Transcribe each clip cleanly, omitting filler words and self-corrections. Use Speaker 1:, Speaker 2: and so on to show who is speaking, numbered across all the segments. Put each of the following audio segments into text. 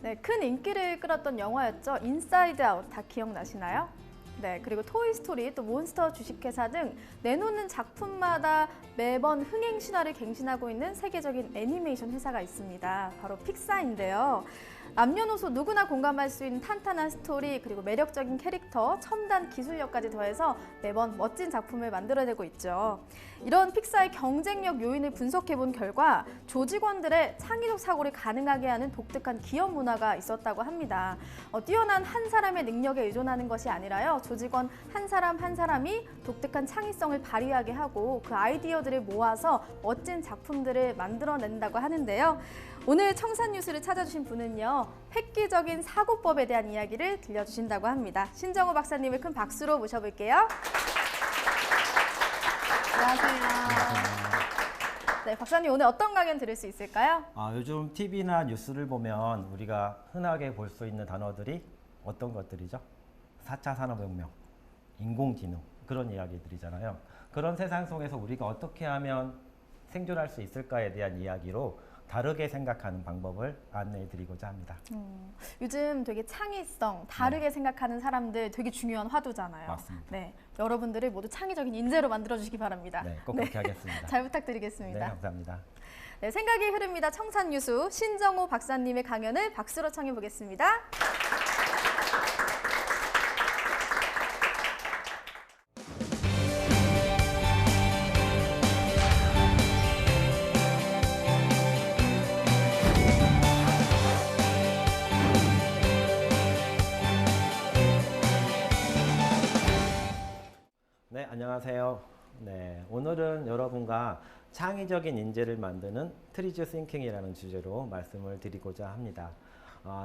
Speaker 1: 네, 큰 인기를 끌었던 영화였죠. 인사이드 아웃 다 기억나시나요? 네, 그리고 토이스토리, 또 몬스터 주식회사 등 내놓는 작품마다 매번 흥행 신화를 갱신하고 있는 세계적인 애니메이션 회사가 있습니다. 바로 픽사인데요. 남녀노소 누구나 공감할 수 있는 탄탄한 스토리, 그리고 매력적인 캐릭터, 첨단 기술력까지 더해서 매번 멋진 작품을 만들어내고 있죠. 이런 픽사의 경쟁력 요인을 분석해본 결과 조직원들의 창의적 사고를 가능하게 하는 독특한 기업 문화가 있었다고 합니다. 뛰어난 한 사람의 능력에 의존하는 것이 아니라요. 조직원 한 사람 한 사람이 독특한 창의성을 발휘하게 하고 그 아이디어들을 모아서 멋진 작품들을 만들어낸다고 하는데요. 오늘 청산뉴스를 찾아주신 분은요, 획기적인 사고법에 대한 이야기를 들려주신다고 합니다. 신정호 박사님을 큰 박수로 모셔볼게요. 안녕하세요. 네, 박사님 오늘 어떤 강연 들을 수 있을까요?
Speaker 2: 요즘 TV나 뉴스를 보면 우리가 흔하게 볼 수 있는 단어들이 어떤 것들이죠? 4차 산업혁명, 인공지능 그런 이야기들이잖아요. 그런 세상 속에서 우리가 어떻게 하면 생존할 수 있을까에 대한 이야기로 다르게 생각하는 방법을 안내해 드리고자 합니다.
Speaker 1: 요즘 되게 창의성, 다르게 생각하는 사람들 되게 중요한 화두잖아요.
Speaker 2: 맞습니다.
Speaker 1: 네, 여러분들을 모두 창의적인 인재로 만들어주시기 바랍니다.
Speaker 2: 네, 꼭 그렇게 하겠습니다.
Speaker 1: 잘 부탁드리겠습니다.
Speaker 2: 네, 감사합니다.
Speaker 1: 네, 생각이 흐릅니다. 청산뉴스 신정호 박사님의 강연을 박수로 청해 보겠습니다.
Speaker 2: 네, 안녕하세요. 네, 오늘은 여러분과 창의적인 인재를 만드는 트리즈 싱킹이라는 주제로 말씀을 드리고자 합니다.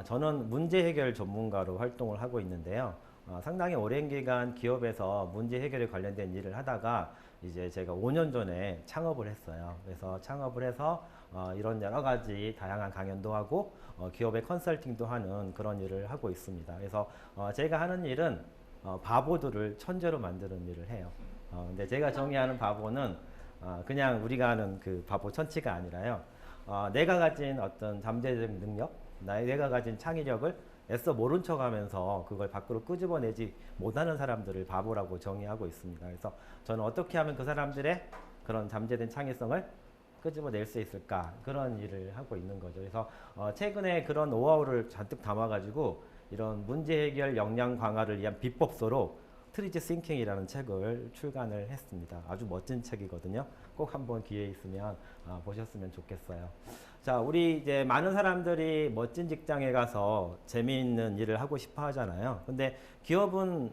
Speaker 2: 저는 문제 해결 전문가로 활동을 하고 있는데요. 상당히 오랜 기간 기업에서 문제 해결에 관련된 일을 하다가 이제 제가 5년 전에 창업을 했어요. 그래서 창업을 해서 이런 여러 가지 다양한 강연도 하고 기업의 컨설팅도 하는 그런 일을 하고 있습니다. 그래서 제가 하는 일은 바보들을 천재로 만드는 일을 해요. 근데 제가 정의하는 바보는 그냥 우리가 아는 그 바보 천치가 아니라요. 내가 가진 어떤 잠재적 능력, 내가 가진 창의력을 애써 모른 척하면서 그걸 밖으로 끄집어내지 못하는 사람들을 바보라고 정의하고 있습니다. 그래서 저는 어떻게 하면 그 사람들의 그런 잠재된 창의성을 끄집어낼 수 있을까, 그런 일을 하고 있는 거죠. 그래서 최근에 그런 노하우를 잔뜩 담아가지고 이런 문제 해결 역량 강화를 위한 비법서로 트리즈 싱킹이라는 책을 출간을 했습니다. 아주 멋진 책이거든요. 꼭 한번 기회 있으면 보셨으면 좋겠어요. 자, 우리 이제 많은 사람들이 멋진 직장에 가서 재미있는 일을 하고 싶어 하잖아요. 근데 기업은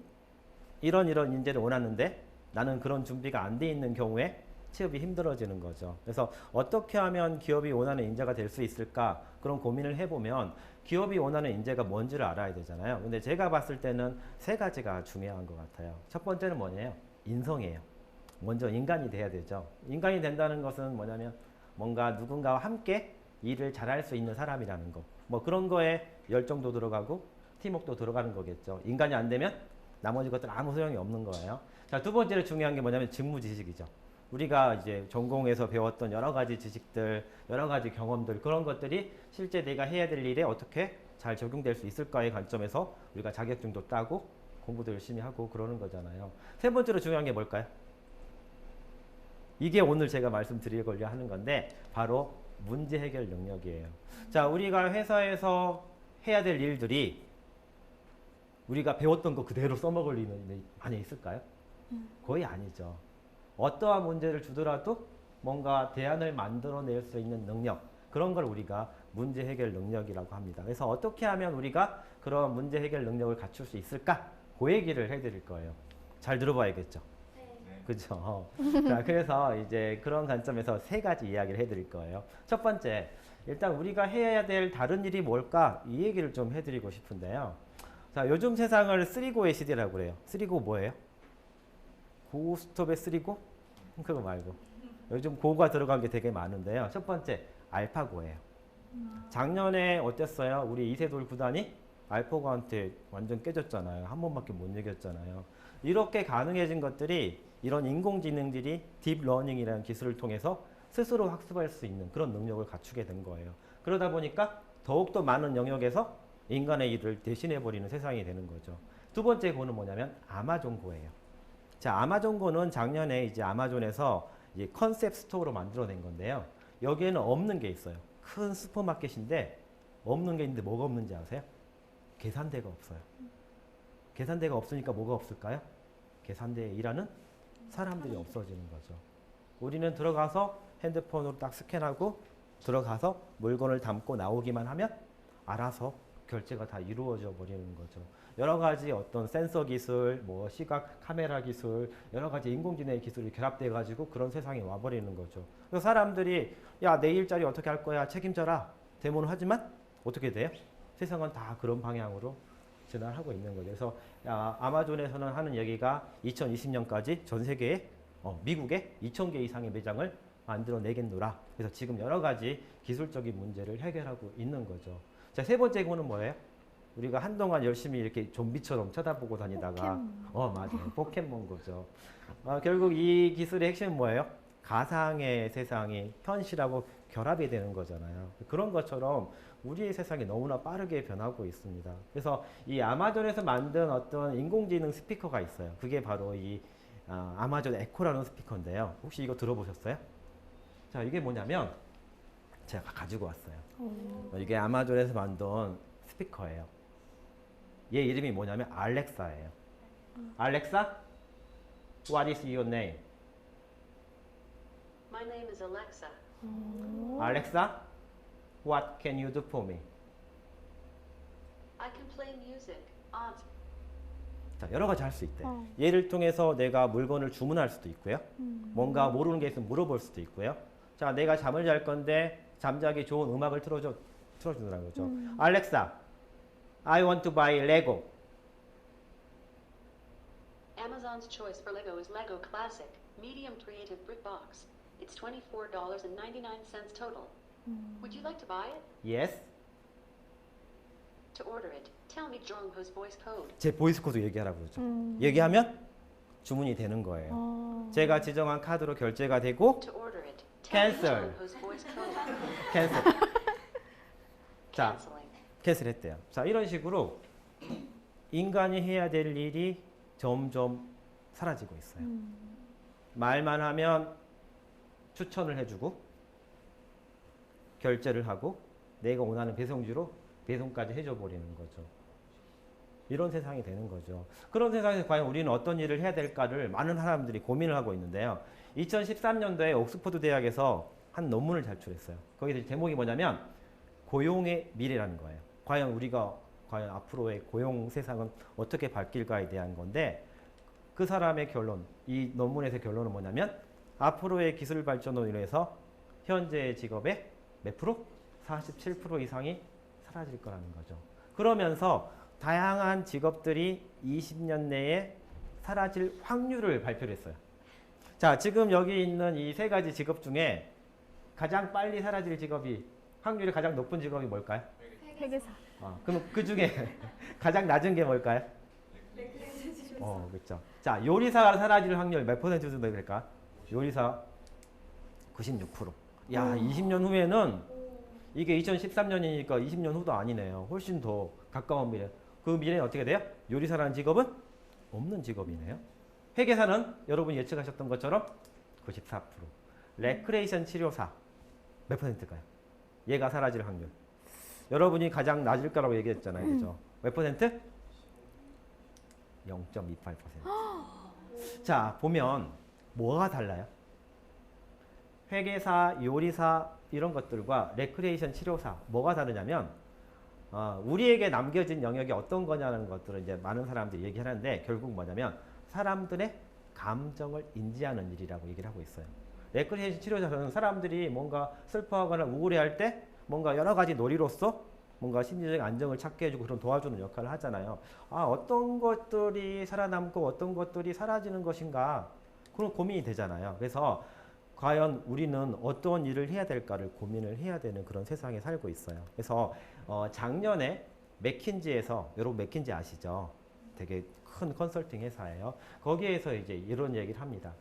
Speaker 2: 이런 인재를 원하는데 나는 그런 준비가 안 돼 있는 경우에 취업이 힘들어지는 거죠. 그래서 어떻게 하면 기업이 원하는 인재가 될 수 있을까, 그런 고민을 해보면 기업이 원하는 인재가 뭔지를 알아야 되잖아요. 근데 제가 봤을 때는 세 가지가 중요한 것 같아요. 첫 번째는 뭐냐면 인성이에요. 먼저 인간이 돼야 되죠. 인간이 된다는 것은 뭐냐면 뭔가 누군가와 함께 일을 잘할 수 있는 사람이라는 거. 뭐 그런 거에 열정도 들어가고 팀워크도 들어가는 거겠죠. 인간이 안 되면 나머지 것들은 아무 소용이 없는 거예요. 자, 두 번째로 중요한 게 뭐냐면 직무 지식이죠. 우리가 이제 전공에서 배웠던 여러 가지 지식들, 여러 가지 경험들, 그런 것들이 실제 내가 해야 될 일에 어떻게 잘 적용될 수 있을까의 관점에서 우리가 자격증도 따고 공부도 열심히 하고 그러는 거잖아요. 세 번째로 중요한 게 뭘까요? 이게 오늘 제가 말씀드리려고 하는 건데 바로 문제 해결 능력이에요. 자, 우리가 회사에서 해야 될 일들이 우리가 배웠던 거 그대로 써먹을 일이 많이 있을까요? 거의 아니죠. 어떠한 문제를 주더라도 뭔가 대안을 만들어낼 수 있는 능력, 그런 걸 우리가 문제 해결 능력이라고 합니다. 그래서 어떻게 하면 우리가 그런 문제 해결 능력을 갖출 수 있을까? 그 얘기를 해드릴 거예요. 잘 들어봐야겠죠? 네. 그죠? 자, 그래서 이제 그런 관점에서 세 가지 이야기를 해드릴 거예요. 첫 번째, 일단 우리가 해야 될 다른 일이 뭘까? 이 얘기를 좀 해드리고 싶은데요. 자, 요즘 세상을 3고의 시대라고 그래요. 3고 뭐예요? 고스톱에 3고? 그거 말고. 요즘 고가 들어간 게 되게 많은데요. 첫 번째, 알파고예요. 작년에 어땠어요? 우리 이세돌 구단이 알파고한테 완전 깨졌잖아요. 한 번밖에 못 이겼잖아요. 이렇게 가능해진 것들이 이런 인공지능들이 딥러닝이라는 기술을 통해서 스스로 학습할 수 있는 그런 능력을 갖추게 된 거예요. 그러다 보니까 더욱더 많은 영역에서 인간의 일을 대신해버리는 세상이 되는 거죠. 두 번째 고는 뭐냐면 아마존고예요. 자, 아마존고는 작년에 이제 아마존에서 이제 컨셉 스토어로 만들어낸 건데요. 여기에는 없는 게 있어요. 큰 슈퍼마켓인데 없는 게 있는데 뭐가 없는지 아세요? 계산대가 없어요. 계산대가 없으니까 뭐가 없을까요? 계산대에 일하는 사람들이 없어지는 거죠. 우리는 들어가서 핸드폰으로 딱 스캔하고 들어가서 물건을 담고 나오기만 하면 알아서 결제가 다 이루어져 버리는 거죠. 여러 가지 어떤 센서 기술, 뭐 시각 카메라 기술, 여러 가지 인공지능 기술이 결합돼 가지고 그런 세상이 와 버리는 거죠. 그래서 사람들이 야, 내 일자리 어떻게 할 거야? 책임져라. 대모는 하지만 어떻게 돼요? 세상은 다 그런 방향으로 진화하고 있는 거죠. 그래서 아마존에서는 하는 얘기가 2020년까지 전 세계에 미국에 2,000개 이상의 매장을 만들어내겠노라. 그래서 지금 여러 가지 기술적인 문제를 해결하고 있는 거죠. 자, 세 번째 거는 뭐예요? 우리가 한동안 열심히 이렇게 좀비처럼 쳐다보고 다니다가 맞아요. 포켓몬고죠. 결국 이 기술의 핵심은 뭐예요? 가상의 세상이 현실하고 결합이 되는 거잖아요. 그런 것처럼 우리의 세상이 너무나 빠르게 변하고 있습니다. 그래서 이 아마존에서 만든 어떤 인공지능 스피커가 있어요. 그게 바로 이 아마존 에코라는 스피커인데요. 혹시 이거 들어보셨어요? 자, 이게 뭐냐면 제가 가지고 왔어요. 이게 아마존에서 만든 스피커예요. 얘 이름이 뭐냐면 알렉사예요. 알렉사, what is your name?
Speaker 3: My name is Alexa.
Speaker 2: 알렉사, what can you do for me?
Speaker 3: I can play music. Aunt.
Speaker 2: 자, 여러 가지 할 수 있대. 얘를 통해서 내가 물건을 주문할 수도 있고요. 뭔가 모르는 게 있으면 물어볼 수도 있고요. 자, 내가 잠을 잘 건데 잠자기 좋은 음악을 틀어주더라는 거죠. 알렉사, I want to buy Lego.
Speaker 3: Amazon's choice for Lego is Lego Classic, medium creative brick box. It's $24.99 total. Would you like to buy it?
Speaker 2: Yes.
Speaker 3: To order it, tell me Jongho's voice code.
Speaker 2: 제 보이스 코드 얘기하라고 그러죠. 얘기하면 주문이 되는 거예요. 제가 지정한 카드로 결제가 되고
Speaker 3: To order it,
Speaker 2: Cancel.
Speaker 3: me Jongho's voice code.
Speaker 2: 캔슬. 자,
Speaker 3: Canceling.
Speaker 2: 캔슬했대요. 자, 이런 식으로 인간이 해야 될 일이 점점 사라지고 있어요. 말만 하면 추천을 해주고 결제를 하고 내가 원하는 배송지로 배송까지 해줘 버리는 거죠. 이런 세상이 되는 거죠. 그런 세상에서 과연 우리는 어떤 일을 해야 될까를 많은 사람들이 고민을 하고 있는데요. 2013년도에 옥스퍼드 대학에서 한 논문을 발표했어요. 거기서 제목이 뭐냐면 고용의 미래라는 거예요. 과연 우리가 과연 앞으로의 고용 세상은 어떻게 바뀔까에 대한 건데 그 사람의 결론, 이 논문에서 결론은 뭐냐면 앞으로의 기술 발전으로 인해서 현재의 직업의 몇 프로? 47% 이상이 사라질 거라는 거죠. 그러면서 다양한 직업들이 20년 내에 사라질 확률을 발표를 했어요. 자, 지금 여기 있는 이 세 가지 직업 중에 가장 빨리 사라질 직업이 확률이 가장 높은 직업이 뭘까요?
Speaker 1: 회계사.
Speaker 2: 그럼 그 중에 가장 낮은 게 뭘까요? 그렇죠. 자, 요리사가 사라질 확률 몇 퍼센트 정도 될까? 요리사 96%. 야, 20년 후에는 이게 2013년이니까 20년 후도 아니네요. 훨씬 더 가까운 미래. 그 미래는 어떻게 돼요? 요리사라는 직업은 없는 직업이네요. 회계사는 여러분이 예측하셨던 것처럼 94%. 레크레이션 치료사 몇 퍼센트일까요? 얘가 사라질 확률. 여러분이 가장 낮을 거라고 얘기했잖아요. 그죠? 몇 퍼센트? 0.28%. 자, 보면 뭐가 달라요? 회계사, 요리사 이런 것들과 레크레이션 치료사 뭐가 다르냐면 우리에게 남겨진 영역이 어떤 거냐는 것들을 이제 많은 사람들이 얘기하는데 결국 뭐냐면 사람들의 감정을 인지하는 일이라고 얘기를 하고 있어요. 레크레이션 치료사는 사람들이 뭔가 슬퍼하거나 우울해할 때 뭔가 여러 가지 놀이로서 뭔가 심리적 안정을 찾게 해주고 그런 도와주는 역할을 하잖아요. 어떤 것들이 살아남고 어떤 것들이 사라지는 것인가 그런 고민이 되잖아요. 그래서 과연 우리는 어떤 일을 해야 될까를 고민을 해야 되는 그런 세상에 살고 있어요. 그래서 작년에 맥킨지에서 여러분 맥킨지 아시죠? 되게 큰 컨설팅 회사예요. 거기에서 이제 이런 얘기를 합니다.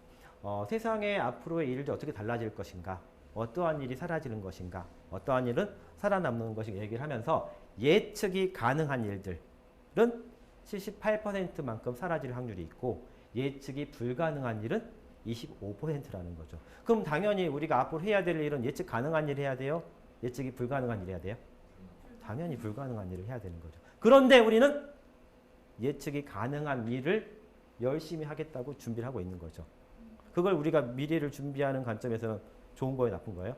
Speaker 2: 세상의 앞으로의 일들이 어떻게 달라질 것인가? 어떠한 일이 사라지는 것인가? 어떠한 일은 살아남는 것이 얘기를 하면서 예측이 가능한 일들은 78%만큼 사라질 확률이 있고 예측이 불가능한 일은 25%라는 거죠. 그럼 당연히 우리가 앞으로 해야 될 일은 예측 가능한 일을 해야 돼요? 예측이 불가능한 일을 해야 돼요? 당연히 불가능한 일을 해야 되는 거죠. 그런데 우리는 예측이 가능한 일을 열심히 하겠다고 준비를 하고 있는 거죠. 그걸 우리가 미래를 준비하는 관점에서는 좋은 거예요, 나쁜 거예요?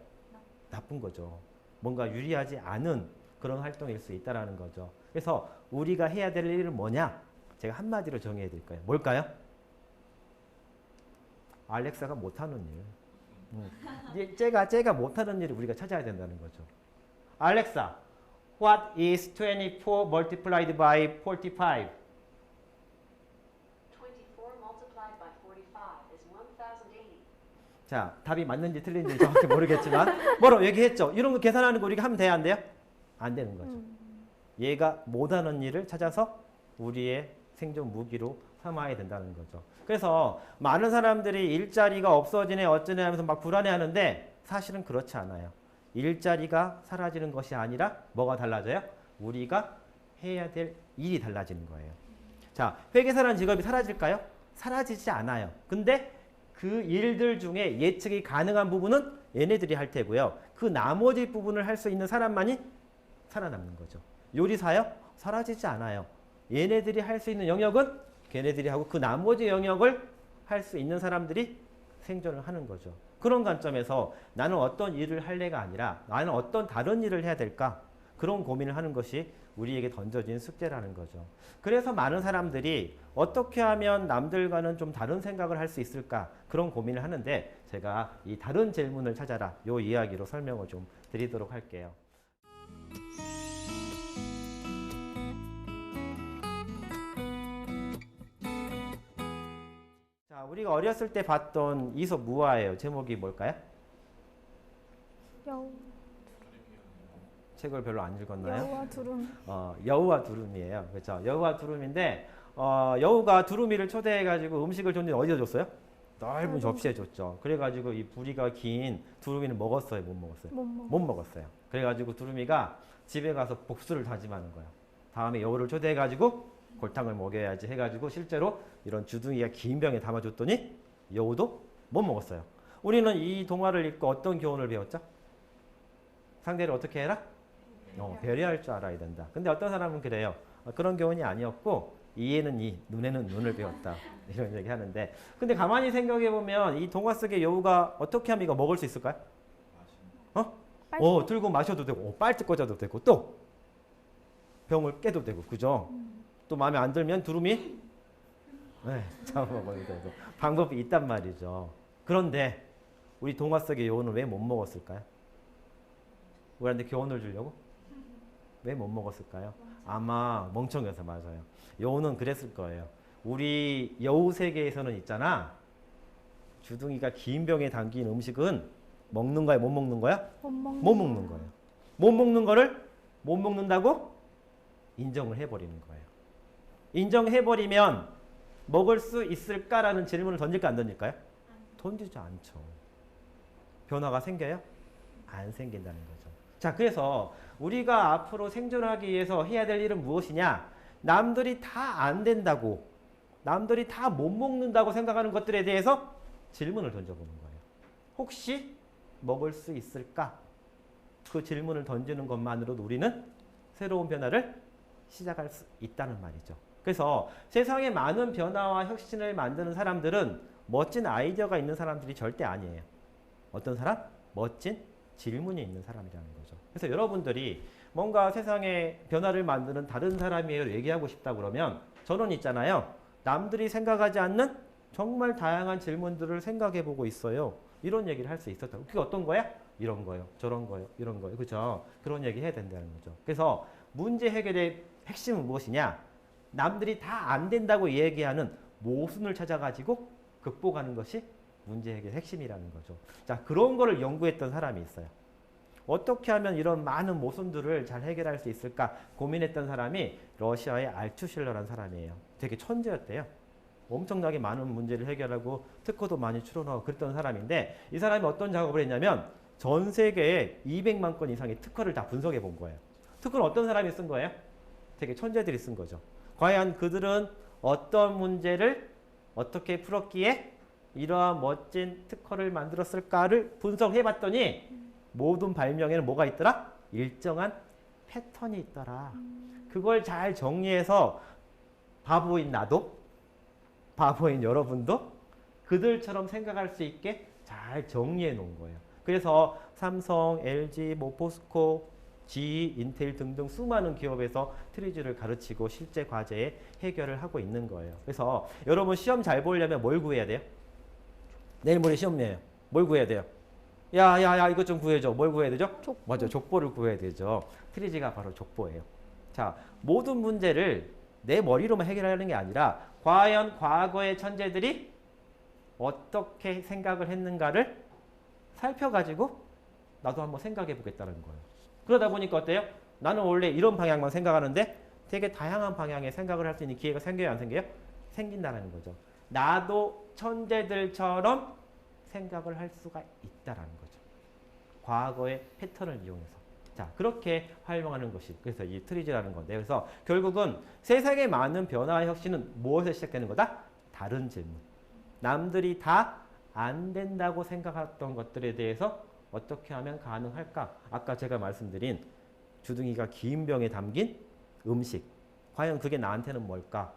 Speaker 2: 나쁜 거죠. 뭔가 유리하지 않은 그런 활동일 수 있다는 거죠. 그래서 우리가 해야 될 일은 뭐냐? 제가 한마디로 정해야 될 거예요. 뭘까요? 알렉사가 못하는 일. 제가 못하는 일을 우리가 찾아야 된다는 거죠. 알렉사, what is 24 multiplied by 45?
Speaker 3: 24 multiplied by 45 is 1080.
Speaker 2: 자, 답이 맞는지 틀린지 정확히 모르겠지만 뭐라고 얘기했죠? 이런 거 계산하는 거 우리가 하면 돼요, 안 돼요? 안 되는 거죠. 얘가 못하는 일을 찾아서 우리의 생존 무기로 삼아야 된다는 거죠. 그래서 많은 사람들이 일자리가 없어지네 어쩌네 하면서 막 불안해하는데 사실은 그렇지 않아요. 일자리가 사라지는 것이 아니라 뭐가 달라져요? 우리가 해야 될 일이 달라지는 거예요. 자, 회계사라는 직업이 사라질까요? 사라지지 않아요. 근데 그 일들 중에 예측이 가능한 부분은 얘네들이 할 테고요. 그 나머지 부분을 할 수 있는 사람만이 살아남는 거죠. 요리사요? 사라지지 않아요. 얘네들이 할 수 있는 영역은 걔네들이 하고 그 나머지 영역을 할 수 있는 사람들이 생존을 하는 거죠. 그런 관점에서 나는 어떤 일을 할래가 아니라 나는 어떤 다른 일을 해야 될까? 그런 고민을 하는 것이 우리에게 던져진 숙제라는 거죠. 그래서 많은 사람들이 어떻게 하면 남들과는 좀 다른 생각을 할 수 있을까? 그런 고민을 하는데 제가 이 다른 질문을 찾아라. 요 이야기로 설명을 좀 드리도록 할게요. 자, 우리가 어렸을 때 봤던 이솝 무화예요. 제목이 뭘까요?
Speaker 1: 여우,
Speaker 2: 책을 별로 안 읽었나요?
Speaker 1: 여우와 두루미.
Speaker 2: 여우와 두루미예요. 그렇죠? 여우와 두루미인데 여우가 두루미를 초대해가지고 음식을 줬는데 어디다 줬어요? 넓은 접시에 줬죠. 그래가지고 이 부리가 긴 두루미는 먹었어요? 못 먹었어요? 못 먹었어요. 그래가지고 두루미가 집에 가서 복수를 다짐하는 거예요. 다음에 여우를 초대해가지고 골탕을 먹여야지 해가지고 실제로 이런 주둥이가 긴 병에 담아줬더니 여우도 못 먹었어요. 우리는 이 동화를 읽고 어떤 교훈을 배웠죠? 상대를 어떻게 해라? 배려할 줄 알아야 된다. 근데 어떤 사람은 그래요. 그런 교훈이 아니었고 이에는 이, 눈에는 눈을 배웠다. 이런 얘기 하는데 근데 가만히 생각해 보면 이 동화 속의 여우가 어떻게 하면 이거 먹을 수 있을까요? 들고 마셔도 되고 빨대 꽂아도 되고 또 병을 깨도 되고 그죠? 또 마음에 안 들면 두루미 잡아먹어도 되고 방법이 있단 말이죠. 그런데 우리 동화 속의 여우는 왜 못 먹었을까요? 우리한테 교훈을 주려고? 왜 못 먹었을까요? 아마 멍청해서 맞아요. 여우는 그랬을 거예요. 우리 여우 세계에서는 있잖아. 주둥이가 긴 병에 담긴 음식은 먹는 거야, 못 먹는 거야? 못 먹는 거예요. 못 먹는 거를 못 먹는다고 인정을 해버리는 거예요. 인정해버리면 먹을 수 있을까라는 질문을 던질까 안 던질까요? 던지지 않죠. 변화가 생겨요? 안 생긴다는 거죠. 자, 그래서 우리가 앞으로 생존하기 위해서 해야 될 일은 무엇이냐? 남들이 다 안 된다고, 남들이 다 못 먹는다고 생각하는 것들에 대해서 질문을 던져보는 거예요. 혹시 먹을 수 있을까? 그 질문을 던지는 것만으로도 우리는 새로운 변화를 시작할 수 있다는 말이죠. 그래서 세상에 많은 변화와 혁신을 만드는 사람들은 멋진 아이디어가 있는 사람들이 절대 아니에요. 어떤 사람? 멋진 질문이 있는 사람이라는 거죠. 그래서 여러분들이 뭔가 세상에 변화를 만드는 다른 사람이에요 얘기하고 싶다 그러면 저는 있잖아요. 남들이 생각하지 않는 정말 다양한 질문들을 생각해 보고 있어요. 이런 얘기를 할 수 있었다고. 그게 어떤 거야? 이런 거요. 저런 거요. 이런 거요. 그렇죠? 그런 얘기 해야 된다는 거죠. 그래서 문제 해결의 핵심은 무엇이냐? 남들이 다 안 된다고 얘기하는 모순을 찾아가지고 극복하는 것이 문제 해결의 핵심이라는 거죠. 자, 그런 거를 연구했던 사람이 있어요. 어떻게 하면 이런 많은 모순들을 잘 해결할 수 있을까 고민했던 사람이 러시아의 알투실러라는 사람이에요. 되게 천재였대요. 엄청나게 많은 문제를 해결하고 특허도 많이 출원하고 그랬던 사람인데 이 사람이 어떤 작업을 했냐면 전 세계에 200만 건 이상의 특허를 다 분석해 본 거예요. 특허는 어떤 사람이 쓴 거예요? 되게 천재들이 쓴 거죠. 과연 그들은 어떤 문제를 어떻게 풀었기에 이러한 멋진 특허를 만들었을까를 분석해 봤더니 모든 발명에는 뭐가 있더라? 일정한 패턴이 있더라. 그걸 잘 정리해서 바보인 나도, 바보인 여러분도 그들처럼 생각할 수 있게 잘 정리해 놓은 거예요. 그래서 삼성, LG, 포스코, GE, 인텔 등등 수많은 기업에서 트리즈를 가르치고 실제 과제에 해결을 하고 있는 거예요. 그래서 여러분 시험 잘 보려면 뭘 구해야 돼요? 내일 모레 시험이에요. 뭘 구해야 돼요? 야, 이것 좀 구해줘. 뭘 구해야 되죠?
Speaker 1: 족보.
Speaker 2: 맞아, 족보를 구해야 되죠. 트리즈가 바로 족보예요. 자, 모든 문제를 내 머리로만 해결하는 게 아니라 과연 과거의 천재들이 어떻게 생각을 했는가를 살펴가지고 나도 한번 생각해 보겠다는 거예요. 그러다 보니까 어때요? 나는 원래 이런 방향만 생각하는데 되게 다양한 방향의 생각을 할 수 있는 기회가 생겨요, 안 생겨요? 생긴다는 거죠. 나도 천재들처럼 생각을 할 수가 있다라는 거죠. 과거의 패턴을 이용해서. 자, 그렇게 활용하는 것이 그래서 이 트리즈라는 건데, 그래서 결국은 세상의 많은 변화와 혁신은 무엇에서 시작되는 거다? 다른 질문. 남들이 다 안 된다고 생각했던 것들에 대해서 어떻게 하면 가능할까? 아까 제가 말씀드린 주둥이가 긴 병에 담긴 음식. 과연 그게 나한테는 뭘까?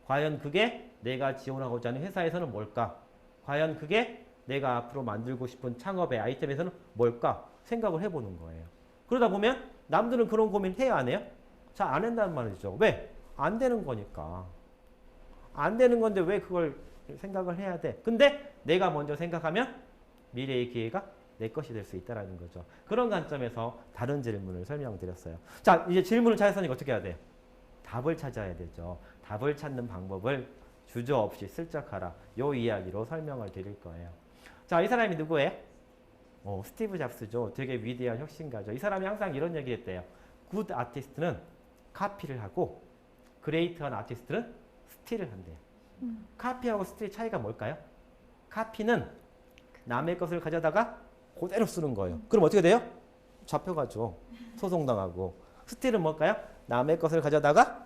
Speaker 2: 과연 그게 내가 지원하고자 하는 회사에서는 뭘까? 과연 그게 내가 앞으로 만들고 싶은 창업의 아이템에서는 뭘까? 생각을 해보는 거예요. 그러다 보면 남들은 그런 고민 해야 안 해요? 잘 안 한다는 말이죠. 왜? 안 되는 거니까. 안 되는 건데 왜 그걸 생각을 해야 돼? 근데 내가 먼저 생각하면 미래의 기회가 내 것이 될 수 있다는 거죠. 그런 관점에서 다른 질문을 설명드렸어요. 자, 이제 질문을 찾았으니까 어떻게 해야 돼요? 답을 찾아야 되죠. 답을 찾는 방법을 주저없이 슬쩍 하라. 요 이야기로 설명을 드릴 거예요. 자, 이 사람이 누구예요? 스티브 잡스죠. 되게 위대한 혁신가죠. 이 사람이 항상 이런 얘기 했대요. 굿 아티스트는 카피를 하고 그레이트한 아티스트는 스틸을 한대요. 카피하고 스틸의 차이가 뭘까요? 카피는 남의 것을 가져다가 그대로 쓰는 거예요. 그럼 어떻게 돼요? 잡혀가죠. 소송당하고. 스틸은 뭘까요? 남의 것을 가져다가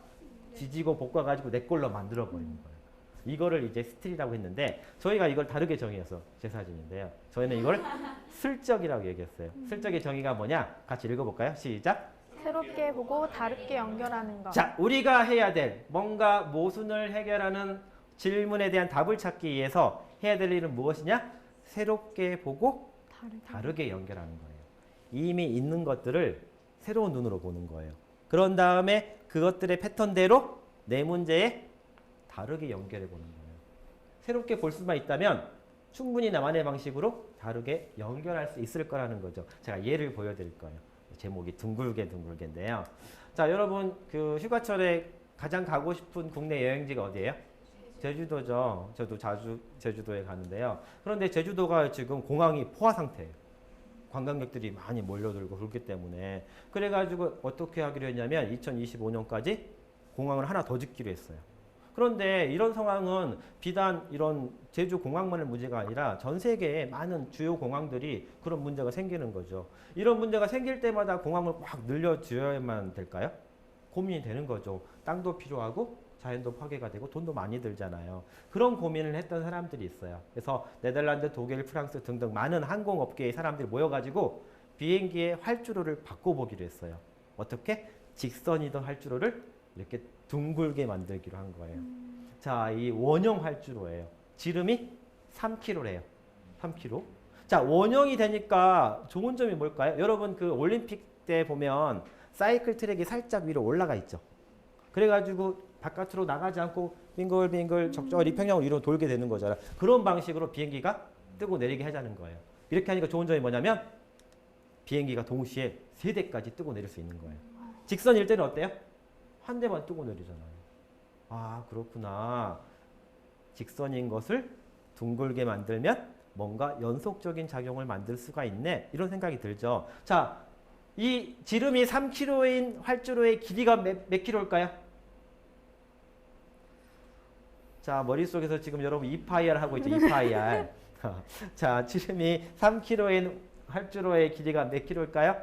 Speaker 2: 뒤지고 볶아가지고 내 걸로 만들어버리는 거예요. 이거를 이제 스틸이라고 했는데 저희가 이걸 다르게 정의해서 제 사진인데요. 저희는 이걸 슬쩍이라고 얘기했어요. 슬쩍의 정의가 뭐냐? 같이 읽어볼까요? 시작!
Speaker 1: 새롭게 보고 다르게 연결하는 것.
Speaker 2: 자, 우리가 해야 될 뭔가 모순을 해결하는 질문에 대한 답을 찾기 위해서 해야 될 일은 무엇이냐? 새롭게 보고 다르게 연결하는 거예요. 이미 있는 것들을 새로운 눈으로 보는 거예요. 그런 다음에 그것들의 패턴대로 내 문제에 다르게 연결해 보는 거예요. 새롭게 볼 수만 있다면 충분히 나만의 방식으로 다르게 연결할 수 있을 거라는 거죠. 제가 예를 보여드릴 거예요. 제목이 둥글게인데요. 자, 여러분 그 휴가철에 가장 가고 싶은 국내 여행지가 어디예요? 제주도죠. 저도 자주 제주도에 가는데요. 그런데 제주도가 지금 공항이 포화 상태예요. 관광객들이 많이 몰려들고 그렇기 때문에 그래가지고 어떻게 하기로 했냐면 2025년까지 공항을 하나 더 짓기로 했어요. 그런데 이런 상황은 비단 이런 제주 공항만의 문제가 아니라 전 세계의 많은 주요 공항들이 그런 문제가 생기는 거죠. 이런 문제가 생길 때마다 공항을 막 늘려줘야만 될까요? 고민이 되는 거죠. 땅도 필요하고 자연도 파괴가 되고 돈도 많이 들잖아요. 그런 고민을 했던 사람들이 있어요. 그래서 네덜란드, 독일, 프랑스 등등 많은 항공업계의 사람들이 모여가지고 비행기의 활주로를 바꿔보기로 했어요. 어떻게? 직선이던 활주로를 이렇게 둥글게 만들기로 한 거예요. 자, 이 원형 활주로예요. 지름이 3km래요. 3km. 자, 원형이 되니까 좋은 점이 뭘까요? 여러분 그 올림픽 때 보면 사이클 트랙이 살짝 위로 올라가 있죠. 그래가지고 바깥으로 나가지 않고 빙글빙글 적절히 평형 위로 돌게 되는 거잖아. 그런 방식으로 비행기가 뜨고 내리게 하자는 거예요. 이렇게 하니까 좋은 점이 뭐냐면 비행기가 동시에 3대까지 뜨고 내릴 수 있는 거예요. 직선일 때는 어때요? 한 대만 뜨고 내리잖아요. 아, 그렇구나. 직선인 것을 둥글게 만들면 뭔가 연속적인 작용을 만들 수가 있네. 이런 생각이 들죠. 자, 이 지름이 3km인 활주로의 길이가 몇 km일까요? 자, 머릿속에서 지금 여러분 2파이R 하고 있죠. 2파이R. 자, 지름이 3km인 활주로의 길이가 몇 킬로일까요?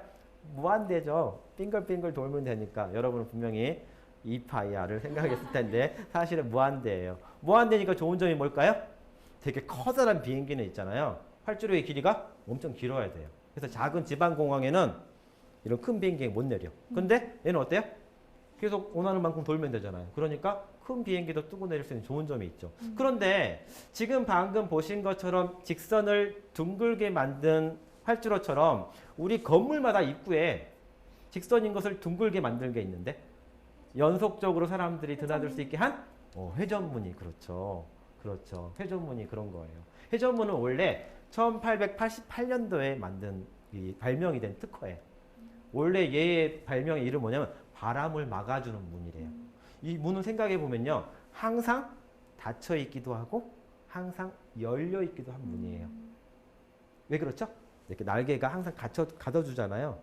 Speaker 2: 무한대죠. 빙글빙글 돌면 되니까 여러분은 분명히 2파이R을 생각했을 텐데 사실은 무한대예요. 무한대니까 좋은 점이 뭘까요? 되게 커다란 비행기는 있잖아요. 활주로의 길이가 엄청 길어야 돼요. 그래서 작은 지방공항에는 이런 큰 비행기에 못 내려. 근데 얘는 어때요? 계속 원하는 만큼 돌면 되잖아요. 그러니까 큰 비행기도 뜨고 내릴 수 있는 좋은 점이 있죠. 그런데 지금 방금 보신 것처럼 직선을 둥글게 만든 활주로처럼 우리 건물마다 입구에 직선인 것을 둥글게 만든 게 있는데 연속적으로 사람들이 드나들 수 있게 한 회전문이. 그렇죠. 그렇죠. 회전문이 그런 거예요. 회전문은 원래 1888년도에 만든 발명이 된 특허예요. 원래 얘의 발명의 이름 뭐냐면 바람을 막아주는 문이래요. 이 문은 생각해 보면요, 항상 닫혀 있기도 하고 항상 열려 있기도 한 문이에요. 왜 그렇죠? 이렇게 날개가 항상 가둬주잖아요.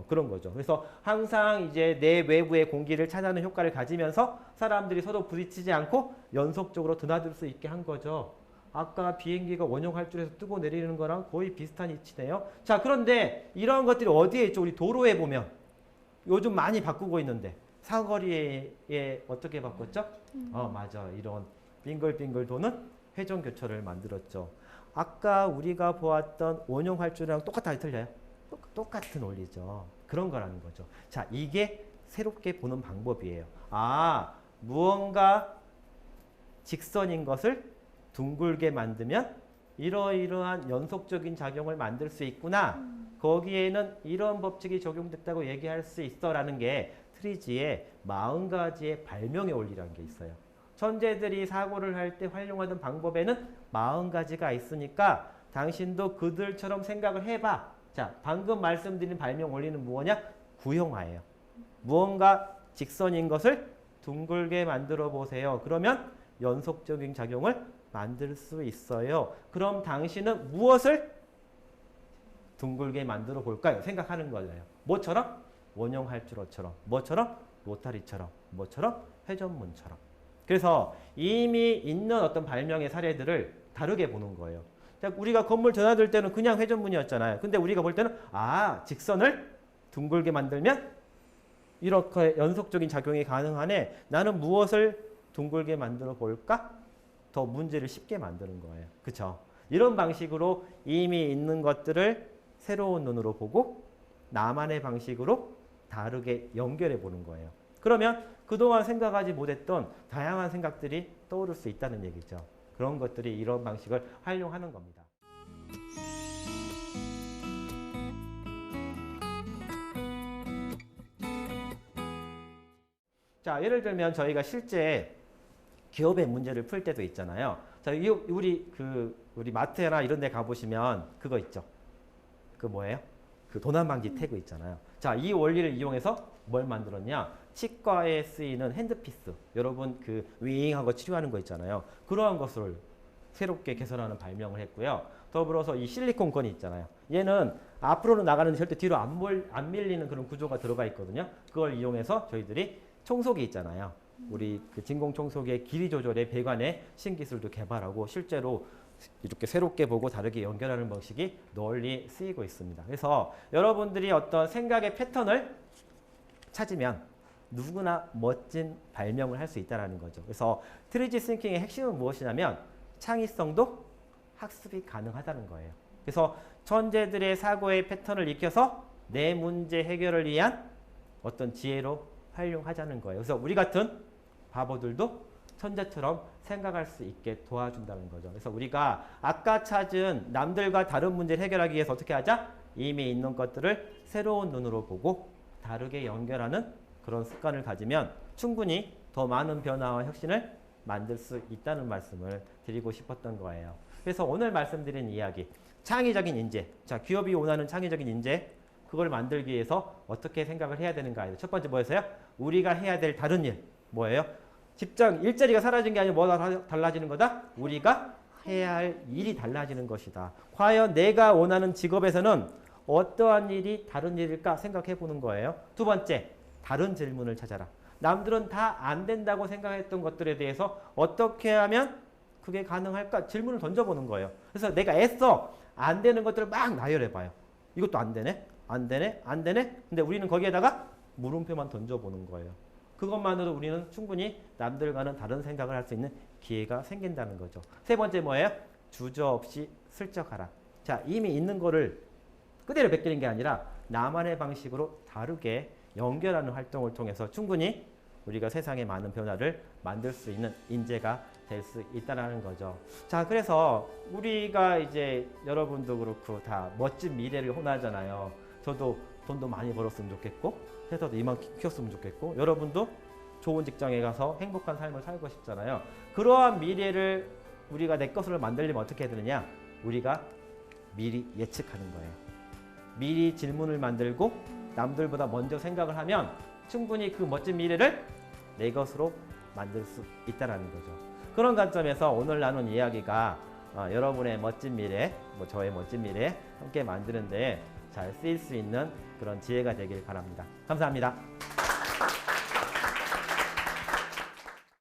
Speaker 2: 그런 거죠. 그래서 항상 이제 내 외부의 공기를 차지하는 효과를 가지면서 사람들이 서로 부딪히지 않고 연속적으로 드나들 수 있게 한 거죠. 아까 비행기가 원형 활주로에서 뜨고 내리는 거랑 거의 비슷한 위치네요. 자, 그런데 이런 것들이 어디에 있죠? 우리 도로에 보면 요즘 많이 바꾸고 있는데 사거리에 어떻게 바꿨죠? 맞아. 이런 빙글빙글 도는 회전 교차를 만들었죠. 아까 우리가 보았던 원형 활주로랑 똑같아요? 틀려요? 똑같은 원리죠. 그런 거라는 거죠. 자, 이게 새롭게 보는 방법이에요. 무언가 직선인 것을 둥글게 만들면 이러이러한 연속적인 작용을 만들 수 있구나. 거기에는 이런 법칙이 적용됐다고 얘기할 수 있어라는 게 트리지의 40가지의 발명의 원리라는 게 있어요. 천재들이 사고를 할 때 활용하던 방법에는 40가지가 있으니까 당신도 그들처럼 생각을 해봐. 자, 방금 말씀드린 발명 원리는 뭐냐? 구형화예요. 무언가 직선인 것을 둥글게 만들어 보세요. 그러면 연속적인 작용을 만들 수 있어요. 그럼 당신은 무엇을 둥글게 만들어 볼까요? 생각하는 거예요. 뭐처럼? 원형 활주로처럼. 뭐처럼? 로타리처럼. 뭐처럼? 회전문처럼. 그래서 이미 있는 어떤 발명의 사례들을 다르게 보는 거예요. 자, 우리가 건물 드나들 때는 그냥 회전문이었잖아요. 근데 우리가 볼 때는 직선을 둥글게 만들면 이렇게 연속적인 작용이 가능하네. 나는 무엇을 둥글게 만들어 볼까? 더 문제를 쉽게 만드는 거예요. 그렇죠? 이런 방식으로 이미 있는 것들을 새로운 눈으로 보고 나만의 방식으로 다르게 연결해 보는 거예요. 그러면 그동안 생각하지 못했던 다양한 생각들이 떠오를 수 있다는 얘기죠. 그런 것들이 이런 방식을 활용하는 겁니다. 자, 예를 들면 저희가 실제 기업의 문제를 풀 때도 있잖아요. 자, 우리 마트나 이런 데 가보시면 그거 있죠. 그 뭐예요? 그 도난방지 태그 있잖아요. 자, 이 원리를 이용해서 뭘 만들었냐? 치과에 쓰이는 핸드피스. 여러분 그 윙하고 치료하는 거 있잖아요. 그러한 것을 새롭게 개선하는 발명을 했고요. 더불어서 이 실리콘 건이 있잖아요. 얘는 앞으로는 나가는데 절대 뒤로 안 밀리는 그런 구조가 들어가 있거든요. 그걸 이용해서 저희들이 청소기 있잖아요. 우리 그 진공 청소기의 길이 조절의 배관의 신기술도 개발하고 실제로 이렇게 새롭게 보고 다르게 연결하는 방식이 널리 쓰이고 있습니다. 그래서 여러분들이 어떤 생각의 패턴을 찾으면 누구나 멋진 발명을 할 수 있다는 거죠. 그래서 트리지 싱킹의 핵심은 무엇이냐면 창의성도 학습이 가능하다는 거예요. 그래서 천재들의 사고의 패턴을 익혀서 내 문제 해결을 위한 어떤 지혜로 활용하자는 거예요. 그래서 우리 같은 바보들도 천재처럼 생각할 수 있게 도와준다는 거죠. 그래서 우리가 아까 찾은 남들과 다른 문제를 해결하기 위해서 어떻게 하자? 이미 있는 것들을 새로운 눈으로 보고 다르게 연결하는 그런 습관을 가지면 충분히 더 많은 변화와 혁신을 만들 수 있다는 말씀을 드리고 싶었던 거예요. 그래서 오늘 말씀드린 이야기, 창의적인 인재. 자, 기업이 원하는 창의적인 인재, 그걸 만들기 위해서 어떻게 생각을 해야 되는가예요. 첫 번째 뭐였어요? 우리가 해야 될 다른 일. 뭐예요? 직장, 일자리가 사라진 게 아니라 뭐가 달라지는 거다? 우리가 해야 할 일이 달라지는 것이다. 과연 내가 원하는 직업에서는 어떠한 일이 다른 일일까 생각해 보는 거예요. 두 번째, 다른 질문을 찾아라. 남들은 다 안 된다고 생각했던 것들에 대해서 어떻게 하면 그게 가능할까? 질문을 던져보는 거예요. 그래서 내가 애써 안 되는 것들을 막 나열해 봐요. 이것도 안 되네, 안 되네, 안 되네. 근데 우리는 거기에다가 물음표만 던져보는 거예요. 그것만으로 우리는 충분히 남들과는 다른 생각을 할 수 있는 기회가 생긴다는 거죠. 세 번째 뭐예요? 주저없이 슬쩍하라. 자, 이미 있는 거를 그대로 베끼는 게 아니라 나만의 방식으로 다르게 연결하는 활동을 통해서 충분히 우리가 세상에 많은 변화를 만들 수 있는 인재가 될 수 있다는 거죠. 자, 그래서 우리가 이제 여러분도 그렇고 다 멋진 미래를 원하잖아요. 저도 돈도 많이 벌었으면 좋겠고 회사도 이만큼 키웠으면 좋겠고 여러분도 좋은 직장에 가서 행복한 삶을 살고 싶잖아요. 그러한 미래를 우리가 내 것으로 만들려면 어떻게 해야 되느냐? 우리가 미리 예측하는 거예요. 미리 질문을 만들고 남들보다 먼저 생각을 하면 충분히 그 멋진 미래를 내 것으로 만들 수 있다는 거죠. 그런 관점에서 오늘 나눈 이야기가 여러분의 멋진 미래, 저의 멋진 미래 함께 만드는데 잘 쓰일 수 있는 그런 지혜가 되길 바랍니다. 감사합니다.